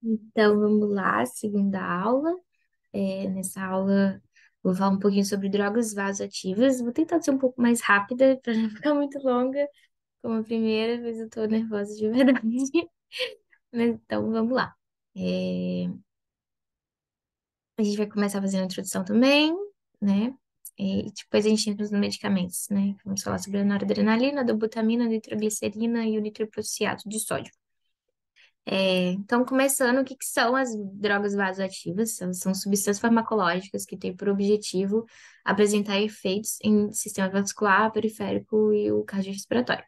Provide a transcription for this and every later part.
Então, vamos lá, segunda aula. Nessa aula, vou falar um pouquinho sobre drogas vasoativas. Vou tentar ser um pouco mais rápida para não ficar muito longa, como a primeira vez eu tô nervosa de verdade. Mas então, vamos lá. É, a gente vai começar fazendo a introdução também, né? E depois a gente entra nos medicamentos, né? Vamos falar sobre a noradrenalina, a dobutamina, a nitroglicerina e o nitroprociato de sódio. Então, começando, o que que são as drogas vasoativas? São substâncias farmacológicas que têm por objetivo apresentar efeitos em sistema vascular, periférico e o cardiorrespiratório.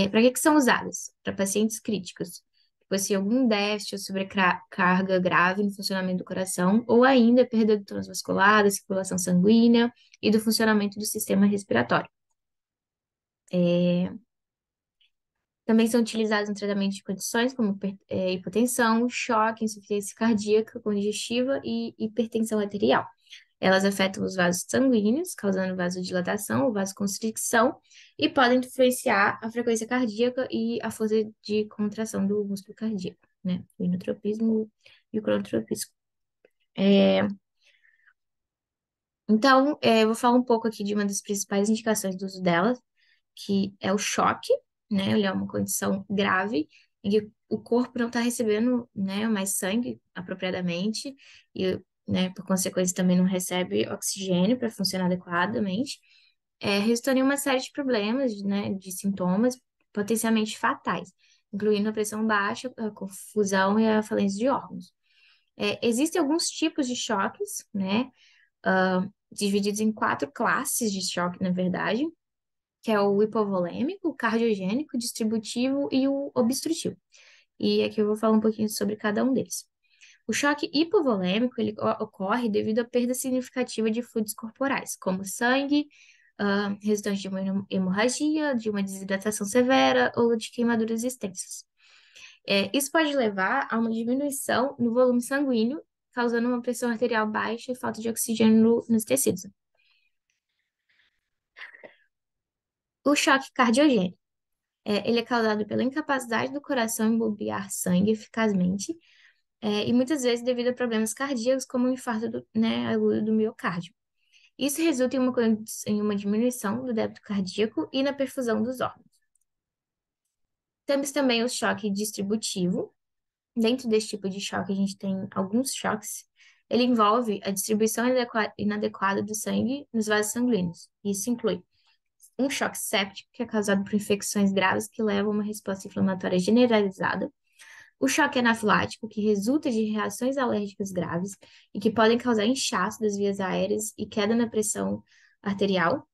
Para que que são usadas? Para pacientes críticos, que possuem algum déficit ou sobrecarga grave no funcionamento do coração, ou ainda perda do tônus vascular, da circulação sanguínea e do funcionamento do sistema respiratório. Também são utilizadas no tratamento de condições como hipotensão, choque, insuficiência cardíaca, congestiva e hipertensão arterial. Elas afetam os vasos sanguíneos, causando vasodilatação ou vasoconstricção, e podem influenciar a frequência cardíaca e a força de contração do músculo cardíaco, né? O inotropismo e o cronotropismo. É, então, eu vou falar um pouco aqui de uma das principais indicações do uso delas, que é o choque, né? Ele é uma condição grave em que o corpo não está recebendo, né, mais sangue apropriadamente e, né, por consequência também não recebe oxigênio para funcionar adequadamente, resultando em uma série de problemas, né, de sintomas potencialmente fatais, incluindo a pressão baixa, a confusão e a falência de órgãos. Existem alguns tipos de choques, né, divididos em quatro classes de choque, na verdade, que é o hipovolêmico, o cardiogênico, o distributivo e o obstrutivo. E aqui eu vou falar um pouquinho sobre cada um deles. O choque hipovolêmico, ele ocorre devido à perda significativa de fluidos corporais, como sangue, resultante de uma hemorragia, de uma desidratação severa ou de queimaduras extensas. Isso pode levar a uma diminuição no volume sanguíneo, causando uma pressão arterial baixa e falta de oxigênio nos tecidos. O choque cardiogênico. Ele é causado pela incapacidade do coração em bombear sangue eficazmente, e muitas vezes devido a problemas cardíacos, como o infarto né, agudo do miocárdio. Isso resulta em uma diminuição do débito cardíaco e na perfusão dos órgãos. Temos também o choque distributivo. Dentro desse tipo de choque, a gente tem alguns choques. Ele envolve a distribuição inadequada do sangue nos vasos sanguíneos. Isso inclui um choque séptico, que é causado por infecções graves que levam a uma resposta inflamatória generalizada. O choque anafilático, que resulta de reações alérgicas graves e que podem causar inchaço das vias aéreas e queda na pressão arterial.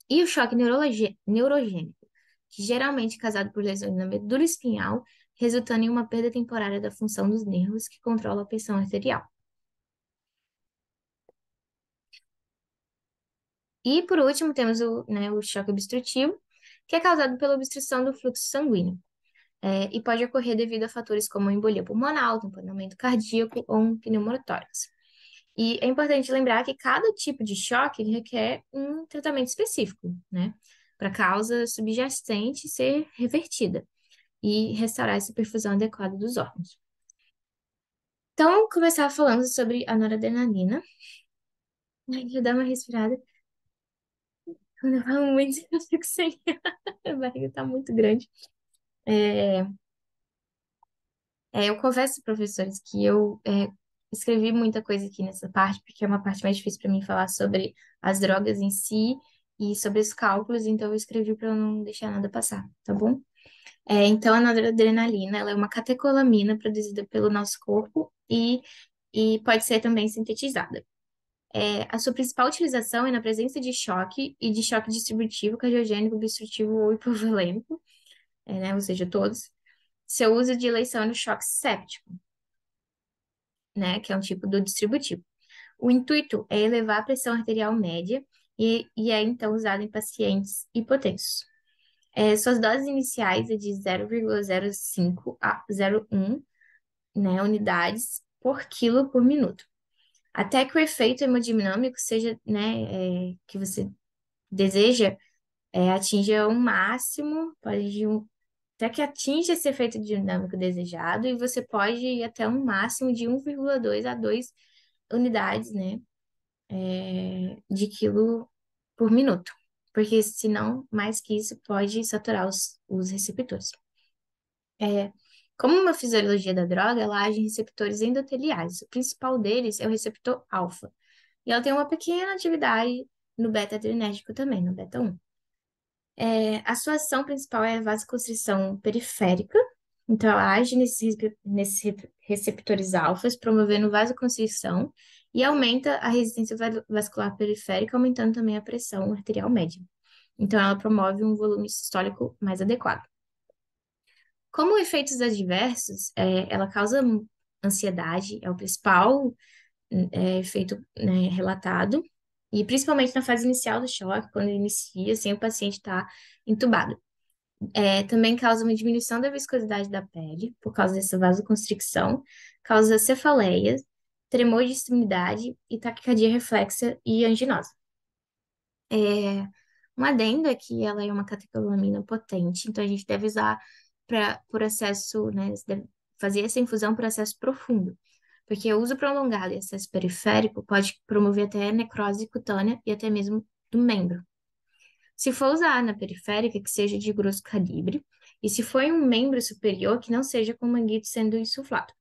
E o choque neurogênico, que geralmente é causado por lesões na medula espinhal, resultando em uma perda temporária da função dos nervos que controla a pressão arterial. E, por último, temos o choque obstrutivo, que é causado pela obstrução do fluxo sanguíneo. E pode ocorrer devido a fatores como embolia pulmonar, tamponamento cardíaco ou um pneumotórax. E é importante lembrar que cada tipo de choque ele requer um tratamento específico, né? Para a causa subjacente ser revertida e restaurar essa perfusão adequada dos órgãos. Então, começar falando sobre a noradrenalina. Ai, deixa eu dar uma respirada. Quando eu falo muito, eu fico sem. A barriga tá muito grande. É, eu confesso, professores, que eu escrevi muita coisa aqui nessa parte, porque é uma parte mais difícil para mim falar sobre as drogas em si e sobre os cálculos, então eu escrevi para eu não deixar nada passar, tá bom? Então, a noradrenalina, ela é uma catecolamina produzida pelo nosso corpo e pode ser também sintetizada. A sua principal utilização é na presença de choque e de choque distributivo, cardiogênico, obstrutivo ou hipovolêmico, né? Ou seja, todos. Seu uso de eleição é no choque séptico, né? Que é um tipo do distributivo. O intuito é elevar a pressão arterial média e é então usado em pacientes hipotensos. Suas doses iniciais é de 0,05 a 0,1, né, unidades por quilo por minuto. Até que o efeito hemodinâmico seja, né, que você deseja, atinja um máximo, pode de até que atinja esse efeito dinâmico desejado, e você pode ir até um máximo de 1,2 a 2 unidades, né, de quilo por minuto, porque senão, mais que isso, pode saturar os receptores. É, como uma fisiologia da droga, ela age em receptores endoteliais. O principal deles é o receptor alfa. E ela tem uma pequena atividade no beta-adrenérgico também, no beta-1. A sua ação principal é a vasoconstrição periférica. Então, ela age nesses receptores alfas, promovendo vasoconstrição e aumenta a resistência vascular periférica, aumentando também a pressão arterial média. Então, ela promove um volume sistólico mais adequado. Como efeitos adversos, ela causa ansiedade, é o principal efeito, né, relatado, e principalmente na fase inicial do choque, quando inicia, assim, o paciente está entubado. Também causa uma diminuição da viscosidade da pele, por causa dessa vasoconstricção, causa cefaleia, tremor de extremidade e taquicardia reflexa e anginosa. Um adendo é que ela é uma catecolamina potente, então a gente deve usar por acesso, né, você deve fazer essa infusão por acesso profundo, porque o uso prolongado e acesso periférico pode promover até necrose cutânea e até mesmo do membro. Se for usar na periférica, que seja de grosso calibre, e se for em um membro superior, que não seja com manguito sendo insuflado.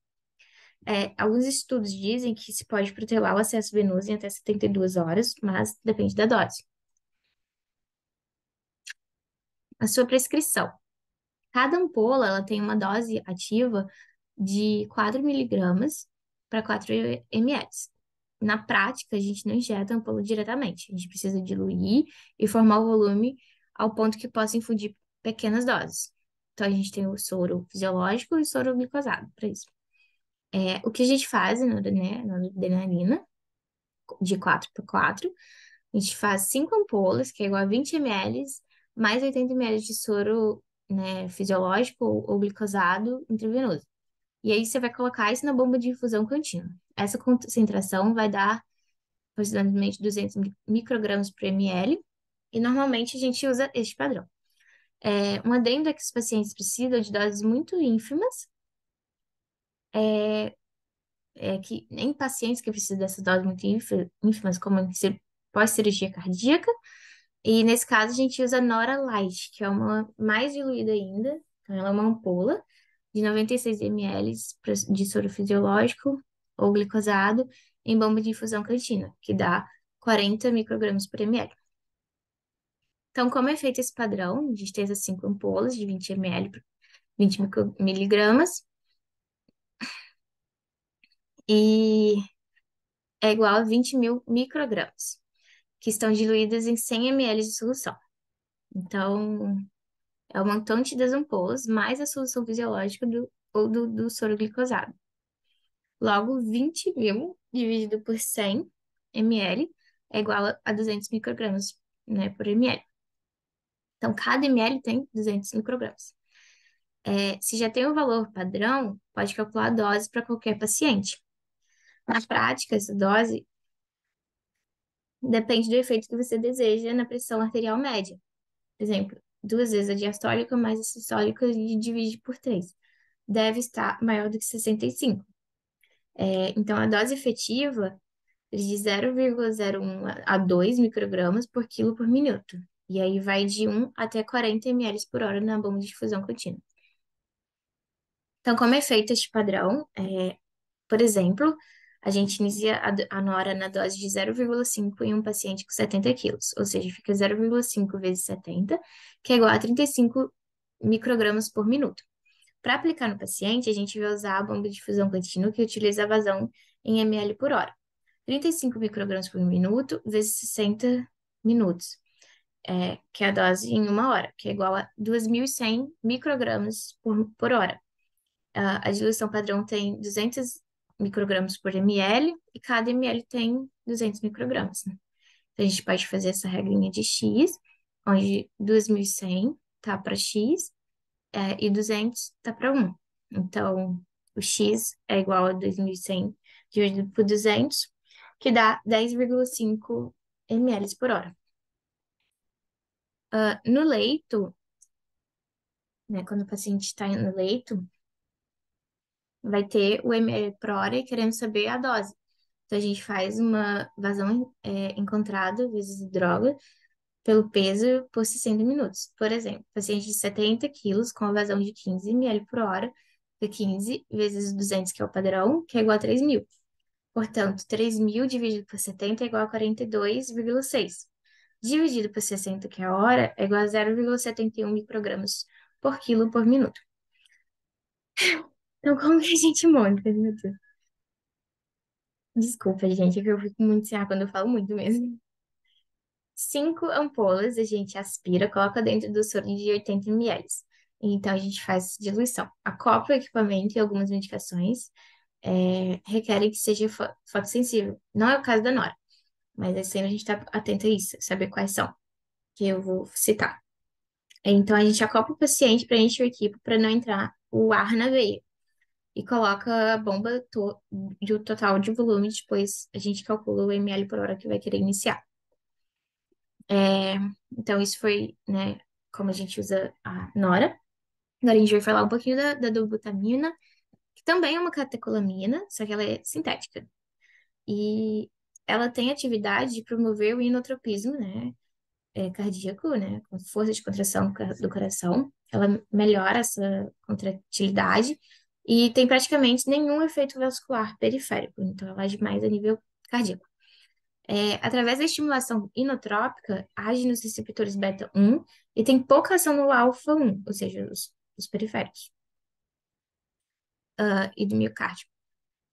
Alguns estudos dizem que se pode protelar o acesso venoso em até 72 horas, mas depende da dose. A sua prescrição. Cada ampola, ela tem uma dose ativa de 4 miligramas para 4 ml. Na prática, a gente não injeta a ampola diretamente. A gente precisa diluir e formar o volume ao ponto que possa infundir pequenas doses. Então, a gente tem o soro fisiológico e o soro glicosado para isso. O que a gente faz na adrenalina, de 4 por 4, a gente faz 5 ampolas, que é igual a 20 ml, mais 80 ml de soro, né, fisiológico ou glicosado intravenoso. E aí você vai colocar isso na bomba de infusão contínua. Essa concentração vai dar aproximadamente 200 microgramas por ml, e normalmente a gente usa este padrão. Um adendo é que os pacientes precisam de doses muito ínfimas, que em pacientes que precisam dessas doses muito ínfimas, como pós-cirurgia cardíaca, e nesse caso a gente usa Nora Light, que é uma mais diluída ainda, então ela é uma ampola de 96 ml de soro fisiológico ou glicosado em bomba de infusão contínua, que dá 40 microgramas por ml. Então, como é feito esse padrão, a gente tem essas 5 ampolas de 20 ml, 20 miligramas, e é igual a 20 mil microgramas, que estão diluídas em 100 ml de solução. Então, é o montante das ampolas mais a solução fisiológica do soro glicosado. Logo, 20 mil dividido por 100 ml é igual a 200 microgramas, né, por ml. Então, cada ml tem 200 microgramas. Se já tem um valor padrão, pode calcular a dose para qualquer paciente. Na prática, essa dose depende do efeito que você deseja na pressão arterial média. Por exemplo, 2 vezes a diastólica mais a sistólica e divide por 3. Deve estar maior do que 65. Então, a dose efetiva é de 0,01 a 2 microgramas por quilo por minuto. E aí vai de 1 até 40 ml por hora na bomba de difusão contínua. Então, como é feito este padrão? Por exemplo, a gente inicia a Nora na dose de 0,5 em um paciente com 70 quilos, ou seja, fica 0,5 vezes 70, que é igual a 35 microgramas por minuto. Para aplicar no paciente, a gente vai usar a bomba de difusão contínua, que utiliza a vazão em ml por hora. 35 microgramas por minuto vezes 60 minutos, que é a dose em 1 hora, que é igual a 2.100 microgramas por hora. A diluição padrão tem 200 microgramas por ml e cada ml tem 200 microgramas, né? Então, a gente pode fazer essa regrinha de X, onde 2.100 tá para X, e 200 tá para 1. Então, o X é igual a 2.100 dividido por 200, que dá 10,5 ml por hora. No leito, né? Quando o paciente está no leito, vai ter o ml por hora e querendo saber a dose. Então, a gente faz uma vazão encontrada vezes droga pelo peso por 60 minutos. Por exemplo, paciente de 70 quilos com a vazão de 15 ml por hora, é 15 vezes 200, que é o padrão, que é igual a 3.000. Portanto, 3.000 dividido por 70 é igual a 42,6. Dividido por 60, que é a hora, é igual a 0,71 microgramas por quilo por minuto. Então, como que a gente monta, meu Deus? Desculpa, gente, é que eu fico muito sem ar quando eu falo muito mesmo. 5 ampolas a gente aspira, coloca dentro do soro de 80 ml. Então, a gente faz diluição. Acopla o equipamento e algumas medicações requerem que seja fotossensível. Não é o caso da Nora, mas assim a gente está atento a isso, saber quais são, que eu vou citar. Então, a gente acopla o paciente, preenche o equipo para não entrar o ar na veia. E coloca a bomba de um total de volume, depois a gente calcula o ml por hora que vai querer iniciar. É, então, isso foi, né, como a gente usa a Nora. Agora a gente vai falar um pouquinho da dobutamina, que também é uma catecolamina, só que ela é sintética. E ela tem atividade de promover o inotropismo, né, cardíaco, né, com força de contração do coração. Ela melhora essa contratilidade e tem praticamente nenhum efeito vascular periférico, então ela age mais a nível cardíaco. Através da estimulação inotrópica, age nos receptores beta 1 e tem pouca ação no alfa 1, ou seja, os periféricos, e do miocárdio.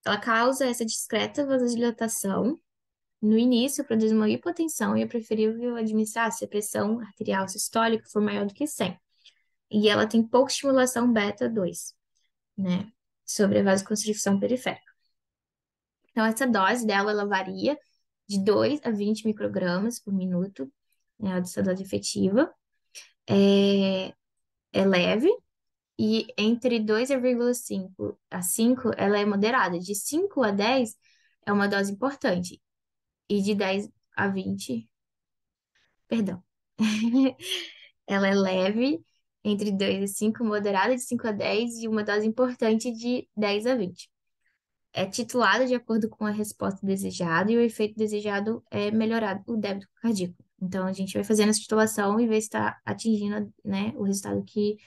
Ela causa essa discreta vasodilatação. No início, produz uma hipotensão e é preferível administrar se a pressão arterial sistólica for maior do que 100. E ela tem pouca estimulação beta 2, né, sobre a vasoconstrição periférica. Então, essa dose dela, ela varia de 2 a 20 microgramas por minuto, né, essa dose efetiva. É, é leve e entre 2,5 a 5 ela é moderada. De 5 a 10 é uma dose importante. E de 10 a 20, perdão. Ela é leve, entre 2 e 5, moderada de 5 a 10 e uma dose importante de 10 a 20. É titulada de acordo com a resposta desejada e o efeito desejado é melhorar o débito cardíaco. Então, a gente vai fazendo essa titulação e ver se está atingindo, né, o resultado que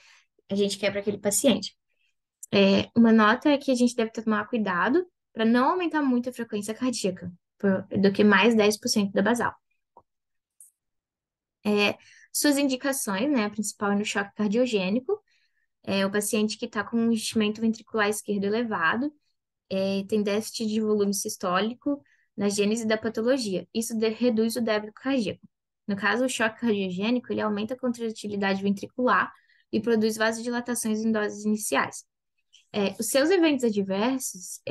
a gente quer para aquele paciente. Uma nota é que a gente deve tomar cuidado para não aumentar muito a frequência cardíaca, do que mais 10% da basal. Suas indicações, né, a principal é no choque cardiogênico, o paciente que está com um enchimento ventricular esquerdo elevado, tem déficit de volume sistólico na gênese da patologia. Isso reduz o débito cardíaco. No caso, o choque cardiogênico, ele aumenta a contratilidade ventricular e produz vasodilatações em doses iniciais. Os seus eventos adversos,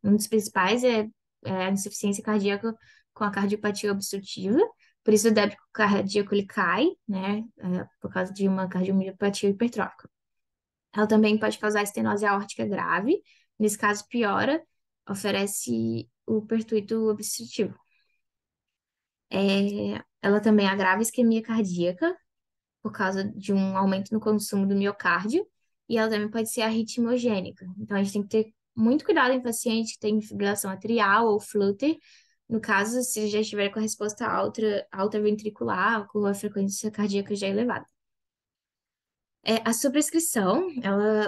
um dos principais é a insuficiência cardíaca com a cardiopatia obstrutiva, por isso o débito cardíaco ele cai, né, por causa de uma cardiomiopatia hipertrófica. Ela também pode causar estenose aórtica grave, nesse caso piora, oferece o pertuito obstrutivo. Ela também agrava a isquemia cardíaca, por causa de um aumento no consumo do miocárdio, e ela também pode ser arritmogênica. Então, a gente tem que ter muito cuidado em pacientes que têm fibrilação atrial ou flutter, no caso, se já estiver com a resposta alta ventricular, com a frequência cardíaca já elevada. A sobrescrição,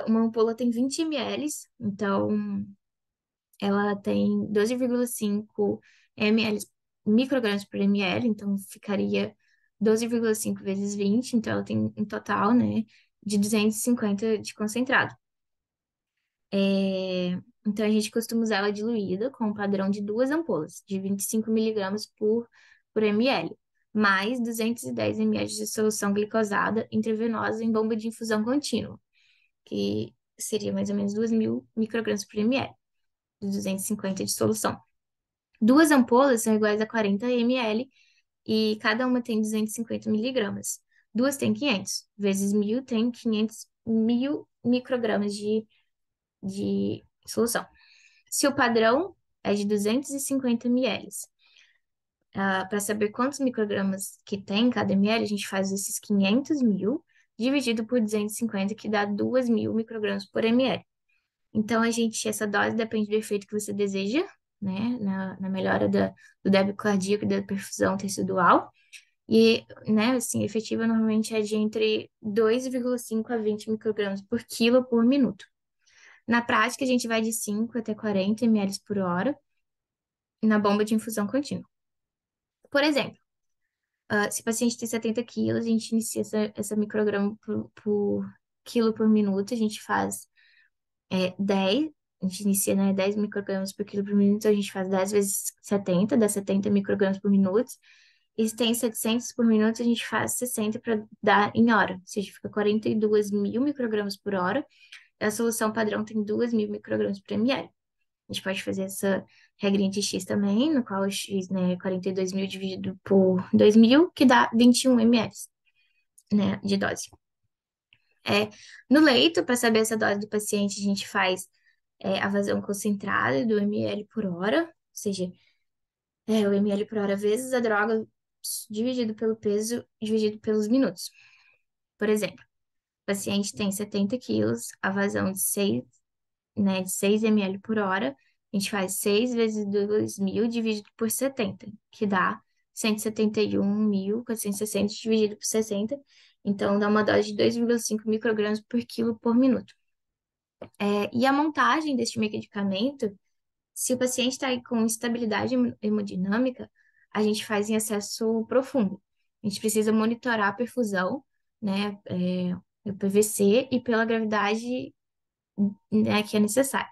uma ampola tem 20 ml, então ela tem 12,5 ml, microgramas por ml, então ficaria 12,5 vezes 20, então ela tem um total, né, de 250 de concentrado. Então a gente costuma usar ela diluída com um padrão de 2 ampolas, de 25 miligramas por ml, mais 210 ml de solução glicosada intravenosa em bomba de infusão contínua, que seria mais ou menos 2.000 microgramas por ml, de 250 de solução. 2 ampolas são iguais a 40 ml e cada uma tem 250 miligramas. Duas tem 500, vezes 1.000 tem 500 mil microgramas de solução. Se o padrão é de 250 ml, para saber quantos microgramas que tem em cada ml, a gente faz esses 500 mil dividido por 250, que dá 2.000 microgramas por ml. Então, essa dose depende do efeito que você deseja, né, na melhora do débito cardíaco e da perfusão tecidual. E, né, assim, efetiva normalmente é de entre 2,5 a 20 microgramas por quilo por minuto. Na prática, a gente vai de 5 até 40 ml por hora na bomba de infusão contínua. Por exemplo, se o paciente tem 70 quilos, a gente inicia essa micrograma por quilo por minuto, a gente faz 10, a gente inicia, né, 10 microgramas por quilo por minuto, a gente faz 10 vezes 70, dá 70 microgramas por minuto. E se tem 700 por minuto, a gente faz 60 para dar em hora, ou seja, fica 42.000 microgramas por hora. A solução padrão tem 2.000 microgramas por ml. A gente pode fazer essa regrinha de X também, no qual o X, né, 42.000 dividido por 2.000, que dá 21 ml, né, de dose. No leito, para saber essa dose do paciente, a gente faz a vazão concentrada do ml por hora, ou seja, o ml por hora vezes a droga dividido pelo peso, dividido pelos minutos. Por exemplo, o paciente tem 70 quilos, a vazão de 6, né, de 6 ml por hora, a gente faz 6 vezes 2.000 dividido por 70, que dá 171.460 dividido por 60, então dá uma dose de 2,5 microgramas por quilo por minuto. E a montagem deste medicamento, se o paciente está com instabilidade hemodinâmica, a gente faz em acesso profundo. A gente precisa monitorar a perfusão, né, o PVC e pela gravidade, né, que é necessária.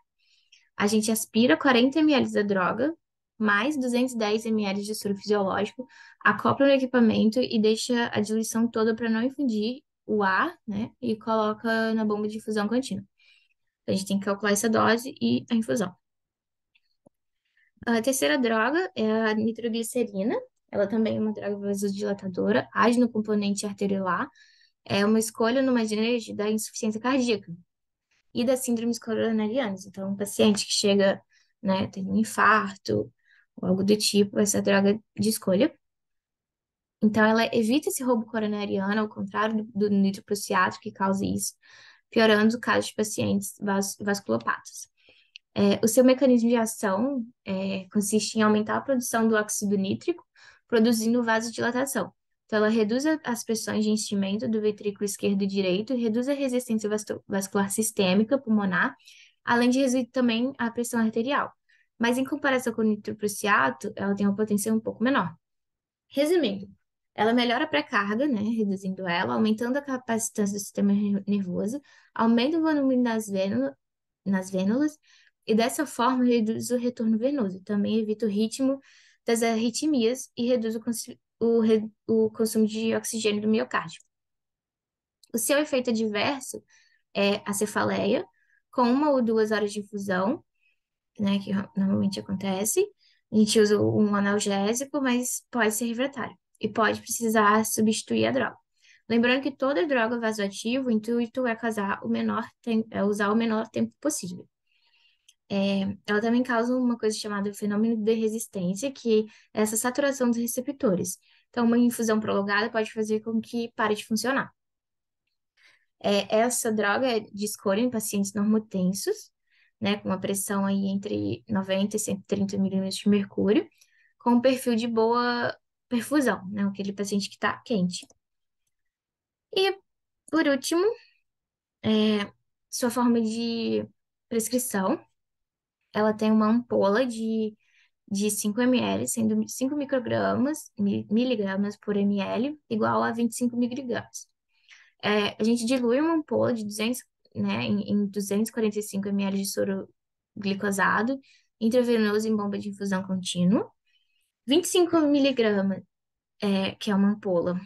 A gente aspira 40 ml da droga, mais 210 ml de soro fisiológico, acopla no equipamento e deixa a diluição toda para não infundir o ar, né, e coloca na bomba de infusão contínua. A gente tem que calcular essa dose e a infusão. A terceira droga é a nitroglicerina. Ela também é uma droga vasodilatadora, age no componente arteriolar. É uma escolha no manejo da insuficiência cardíaca e das síndromes coronarianas. Então, um paciente que chega, né, tem um infarto ou algo do tipo, essa droga de escolha. Então, ela evita esse roubo coronariano, ao contrário do nitroprusiato, que causa isso, piorando o caso de pacientes vasculopatas. O seu mecanismo de ação consiste em aumentar a produção do óxido nítrico, produzindo vasodilatação. Então, ela reduz as pressões de enchimento do ventrículo esquerdo e direito, reduz a resistência vascular sistêmica pulmonar, além de reduzir também a pressão arterial. Mas, em comparação com o nitroprusiato, ela tem uma potência um pouco menor. Resumindo, ela melhora a pré-carga, né, reduzindo ela, aumentando a capacitância do sistema nervoso, aumenta o volume nas vênulas, e dessa forma reduz o retorno venoso. Também evita o ritmo das arritmias e reduz o consumo de oxigênio do miocárdio. O seu efeito adverso é a cefaleia, com 1 ou 2 horas de infusão, né, que normalmente acontece. A gente usa um analgésico, mas pode ser refratário e pode precisar substituir a droga. Lembrando que toda droga vasoativa, o intuito é usar o menor tempo possível. Ela também causa uma coisa chamada fenômeno de resistência, que é essa saturação dos receptores. Então, uma infusão prolongada pode fazer com que pare de funcionar. Essa droga é de escolha em pacientes normotensos, né, com uma pressão aí entre 90 e 130 milímetros de mercúrio, com um perfil de boa perfusão, né, aquele paciente que está quente. E, por último, sua forma de prescrição, ela tem uma ampola de 5 ml, sendo 5 miligramas por ml, igual a 25 miligramas. A gente dilui uma ampola de 200, né, em 245 ml de soro glicosado, intravenoso em bomba de infusão contínua. 25 miligramas, que é uma ampola,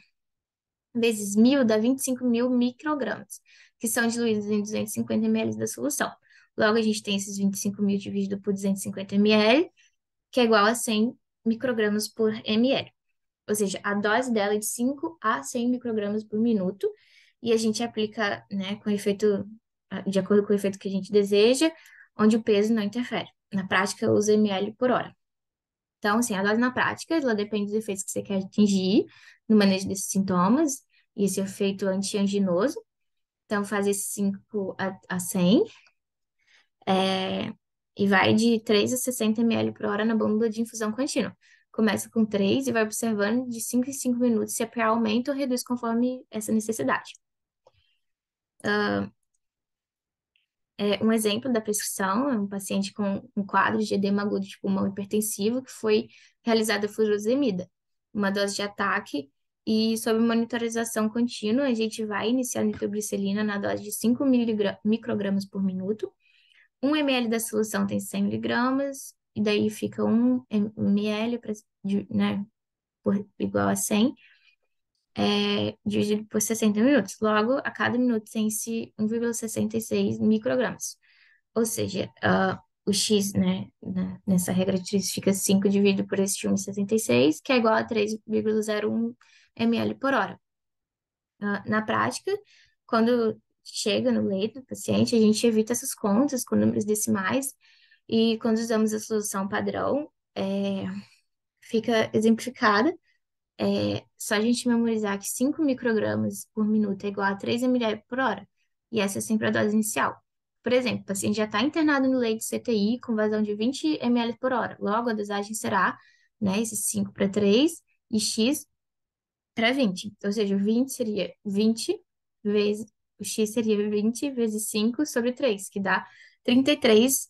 vezes 1.000 dá 25.000 microgramas, que são diluídos em 250 ml da solução. Logo, a gente tem esses 25.000 dividido por 250 ml, que é igual a 100 microgramas por ml. Ou seja, a dose dela é de 5 a 100 microgramas por minuto, e a gente aplica, né, de acordo com o efeito que a gente deseja, onde o peso não interfere. Na prática, usa ml por hora. Então, assim, a dose na prática, ela depende dos efeitos que você quer atingir no manejo desses sintomas, e esse efeito antianginoso. Então, faz esse 5 a 100, é, e vai de 3 a 60 ml por hora na bomba de infusão contínua. Começa com 3 e vai observando de 5 em 5 minutos se a PA aumenta ou reduz conforme essa necessidade. Um exemplo da prescrição é um paciente com um quadro de edema agudo de pulmão hipertensivo que foi realizada furosemida, uma dose de ataque, e sob monitorização contínua, a gente vai iniciar a nitroglicerina na dose de 5 microgramas por minuto. 1 ml da solução tem 100 miligramas, e daí fica 1 ml, né, igual a 100, dividido por 60 minutos. Logo, a cada minuto tem-se 1,66 microgramas. Ou seja, o X, né, nessa regra de X fica 5 dividido por esse 1,76, que é igual a 3,01 ml por hora. Na prática, quando chega no leito do paciente, a gente evita essas contas com números decimais, e quando usamos a solução padrão, fica exemplificada. Só a gente memorizar que 5 microgramas por minuto é igual a 3 ml por hora. E essa é sempre a dose inicial. Por exemplo, o paciente já está internado no leito de CTI com vazão de 20 ml por hora. Logo, a dosagem será, né, esse 5 para 3 e X para 20. Ou seja, 20 seria 20 vezes, o X seria 20 vezes 5 sobre 3, que dá 33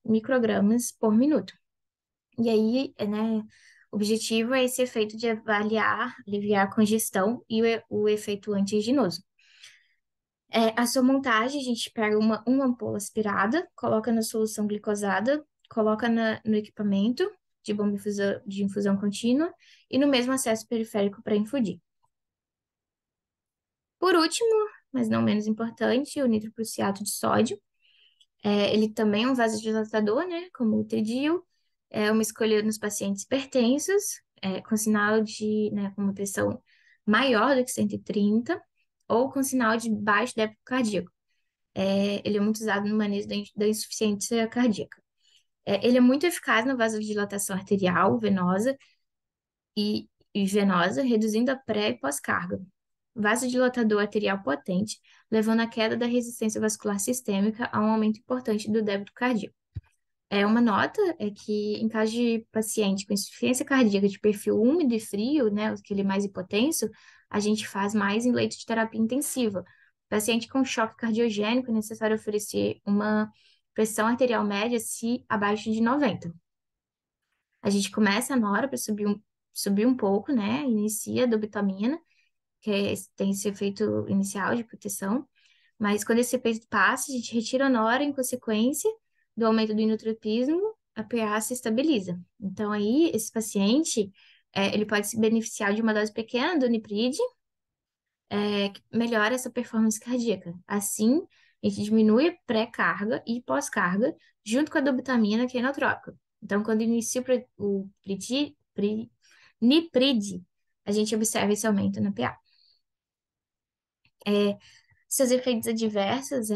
microgramas por minuto. E aí, né, o objetivo é esse efeito de avaliar, aliviar a congestão e o efeito antiaginoso. A sua montagem, a gente pega uma ampola aspirada, coloca na solução glicosada, coloca no equipamento de bomba de infusão contínua e no mesmo acesso periférico para infundir. Por último, mas não menos importante, o nitroprusiato de sódio. Ele também é um vasodilatador, né, como o tridil. É uma escolha nos pacientes hipertensos, com sinal de, né, com uma pressão maior do que 130, ou com sinal de baixo débito cardíaco. Ele é muito usado no manejo da insuficiência cardíaca. Ele é muito eficaz na vasodilatação arterial, venosa e venosa, reduzindo a pré e pós-carga. Vasodilatador arterial potente, levando à queda da resistência vascular sistêmica a um aumento importante do débito cardíaco. Uma nota é que, em caso de paciente com insuficiência cardíaca de perfil úmido e frio, né, aquele mais hipotenso, a gente faz mais em leito de terapia intensiva. Paciente com choque cardiogênico, é necessário oferecer uma pressão arterial média se abaixo de 90. A gente começa na hora para subir um pouco, né, inicia a dobutamina, tem esse efeito inicial de proteção, mas quando esse efeito passa, a gente retira a nora em consequência do aumento do inotropismo, a PA se estabiliza. Então, aí, esse paciente, ele pode se beneficiar de uma dose pequena do Nipride, que melhora essa performance cardíaca. Assim, a gente diminui a pré-carga e pós-carga, junto com a dobutamina, que é inotrópica. Então, quando inicia o Nipride, a gente observa esse aumento na PA. Seus efeitos adversos,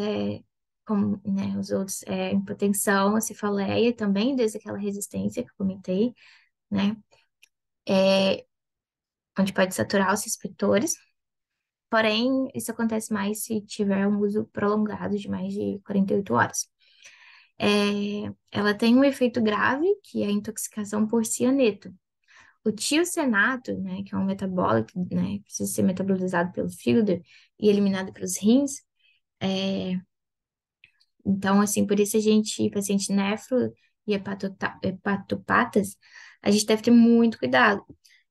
como, né, os outros, hipotensão, a cefaleia, também desde aquela resistência que eu comentei, né, onde pode saturar os receptores. Porém, isso acontece mais se tiver um uso prolongado de mais de 48 horas. Ela tem um efeito grave, que é a intoxicação por cianeto. O tiocianato, né, que é um metabólico, né, precisa ser metabolizado pelo fígado e eliminado pelos rins. Então, assim, por isso paciente nefro e hepatopatas, a gente deve ter muito cuidado,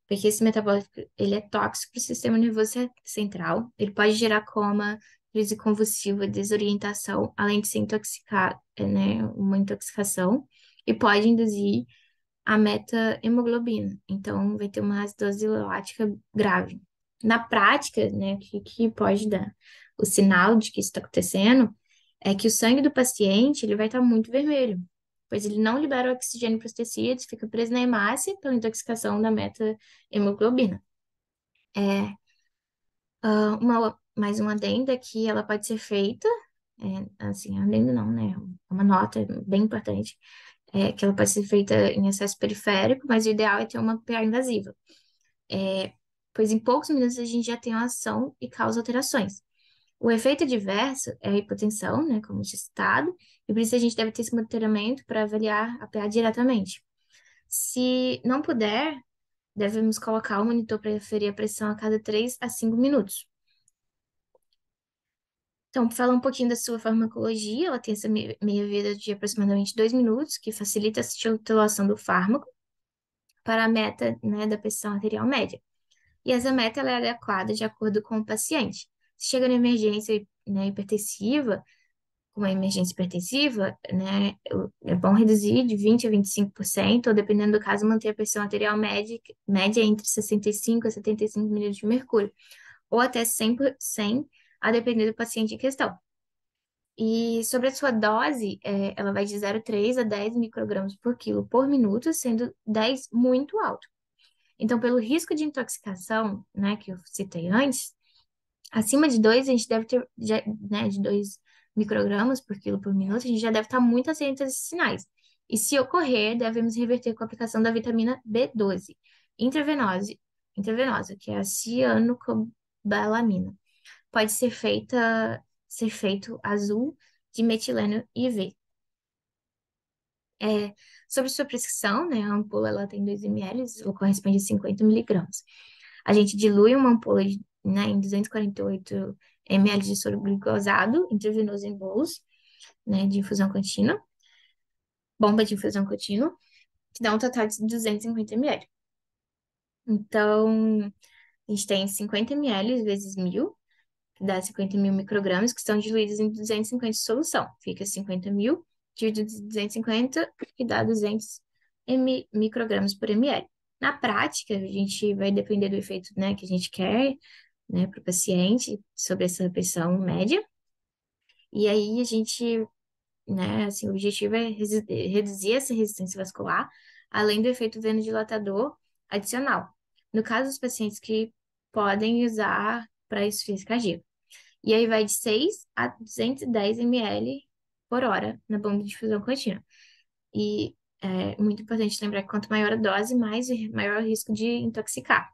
porque esse metabólico, ele é tóxico para o sistema nervoso central, ele pode gerar coma, crise convulsiva, desorientação, além de se intoxicar, né, uma intoxicação, e pode induzir a meta-hemoglobina, então vai ter uma acidose lática grave. Na prática, né, o que pode dar o sinal de que isso está acontecendo é que o sangue do paciente ele vai estar muito vermelho, pois ele não libera o oxigênio para os tecidos, fica preso na hemácia pela intoxicação da meta-hemoglobina. Mais uma adenda que ela pode ser feita, assim, adenda não, né, uma nota bem importante, que ela pode ser feita em acesso periférico, mas o ideal é ter uma PA invasiva. pois em poucos minutos a gente já tem uma ação e causa alterações. O efeito adverso é a hipotensão, né, como já citado, e por isso a gente deve ter esse monitoramento para avaliar a PA diretamente. Se não puder, devemos colocar o monitor para aferir a pressão a cada 3 a 5 minutos. Então, fala um pouquinho da sua farmacologia, ela tem essa meia-vida de aproximadamente 2 minutos, que facilita a titulação do fármaco para a meta, né, da pressão arterial média. E essa meta ela é adequada de acordo com o paciente. Se chega na emergência, né, hipertensiva, uma emergência hipertensiva, né, é bom reduzir de 20 a 25%, ou dependendo do caso, manter a pressão arterial média entre 65 a 75 milímetros de mercúrio, ou até 100, a depender do paciente em questão. E sobre a sua dose, ela vai de 0,3 a 10 microgramas por quilo por minuto, sendo 10 muito alto. Então, pelo risco de intoxicação, né, que eu citei antes, acima de 2 a gente deve ter, né, de 2 microgramas por quilo por minuto, a gente já deve estar muito atento a esses sinais. E se ocorrer, devemos reverter com a aplicação da vitamina B12, intravenosa, intravenosa, que é a cianocobalamina. Pode ser feito azul de metileno IV. É, sobre sua prescrição, né, a ampola ela tem 2 ml, ela corresponde a 50 miligramas. A gente dilui uma ampola né, em 248 ml de soro glicosado intravenoso em bolos, né, de infusão contínua, bomba de infusão contínua, que dá um total de 250 ml. Então, a gente tem 50 ml vezes 1.000, que dá 50 mil microgramas, que são diluídos em 250 de solução. Fica 50 mil dividido em 250, que dá 200 microgramas por ml. Na prática, a gente vai depender do efeito, né, que a gente quer, né, para o paciente sobre essa pressão média. E aí a gente, né, assim, o objetivo é reduzir essa resistência vascular, além do efeito venodilatador adicional. No caso dos pacientes que podem usar para insuficiência cardíaca. E aí vai de 6 a 210 ml por hora na bomba de difusão contínua. E é muito importante lembrar que quanto maior a dose, maior o risco de intoxicar.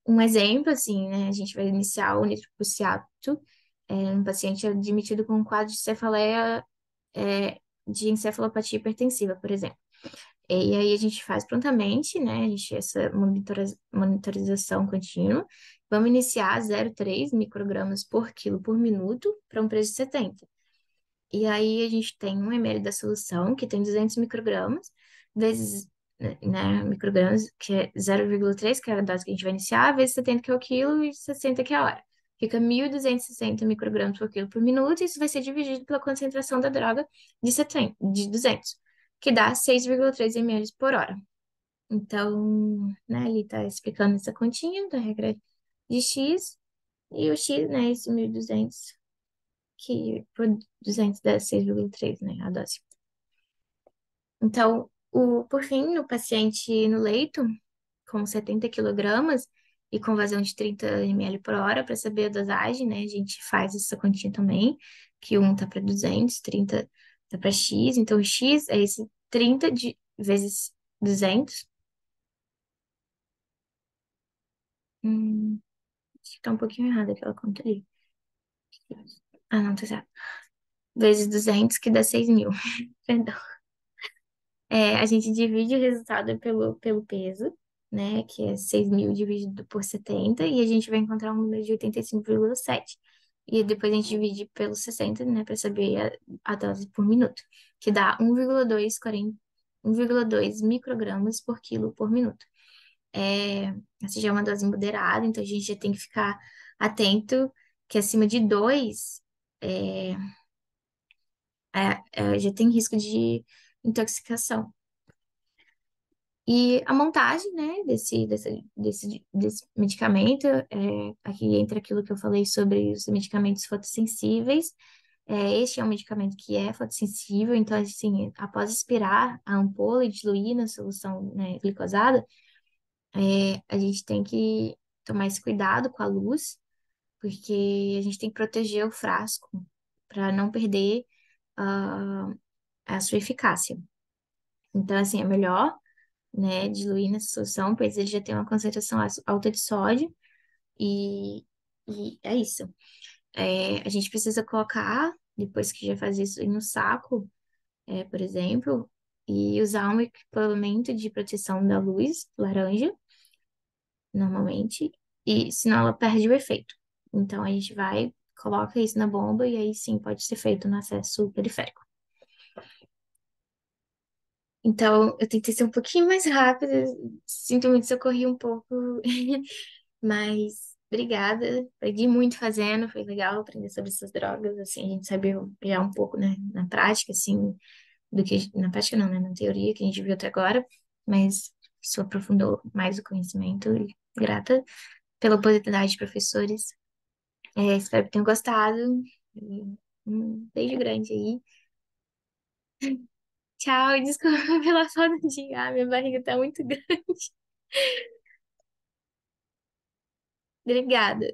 Um exemplo, assim, né, a gente vai iniciar o nitroprusiato um paciente admitido com um quadro de cefaleia, de encefalopatia hipertensiva, por exemplo. E aí a gente faz prontamente, né? A gente essa monitorização contínua. Vamos iniciar 0,3 microgramas por quilo por minuto para um preço de 70. E aí a gente tem 1 ml da solução, que tem 200 microgramas, vezes, né, microgramas, que é 0,3, que é a dose que a gente vai iniciar, vezes 70, que é o quilo, e 60, que é a hora. Fica 1.260 microgramas por quilo por minuto, e isso vai ser dividido pela concentração da droga de 70, de 200, que dá 6,3 ml por hora. Então, né, ele está explicando essa continha da regra de X, e o X, né, esse 1.200 que por 216,3, né, a dose. Então, por fim, no paciente no leito, com 70 quilogramas e com vazão de 30 ml por hora, para saber a dosagem, né, a gente faz essa continha também, que um tá para 200, 30 tá para X, então o X é esse 30 vezes 200. Acho que tá um pouquinho errado aquela conta ali. Ah, não, tá certo. Vezes 200, que dá 6.000. Perdão. A gente divide o resultado pelo peso, né? Que é 6.000 dividido por 70, e a gente vai encontrar um número de 85,7. E depois a gente divide pelo 60, né? Para saber a dose por minuto, que dá 1,2 microgramas por quilo por minuto. Essa já é uma dose moderada, então a gente já tem que ficar atento que acima de 2 já tem risco de intoxicação. E a montagem, né, desse medicamento, aqui entra aquilo que eu falei sobre os medicamentos fotossensíveis. Este é um medicamento que é fotossensível, então, assim, após expirar a ampola e diluir na solução, né, glicosada, a gente tem que tomar esse cuidado com a luz, porque a gente tem que proteger o frasco para não perder a sua eficácia. Então, assim, é melhor né, diluir nessa solução, pois ele já tem uma concentração alta de sódio e é isso. A gente precisa colocar, depois que já faz isso, em um saco, por exemplo, e usar um equipamento de proteção da luz laranja, normalmente, e senão ela perde o efeito. Então a gente vai, coloca isso na bomba e aí sim pode ser feito no acesso periférico. Então, eu tentei ser um pouquinho mais rápida, sinto muito se eu corri um pouco, mas obrigada. Aprendi muito fazendo, foi legal aprender sobre essas drogas, assim, a gente sabe já um pouco, né, na prática, assim, do que, na prática não, né, na teoria que a gente viu até agora, mas isso aprofundou mais o conhecimento e grata pela oportunidade, professores. Espero que tenham gostado. E um beijo grande aí. Tchau, e desculpa pela falta de ar, minha barriga tá muito grande. Obrigada.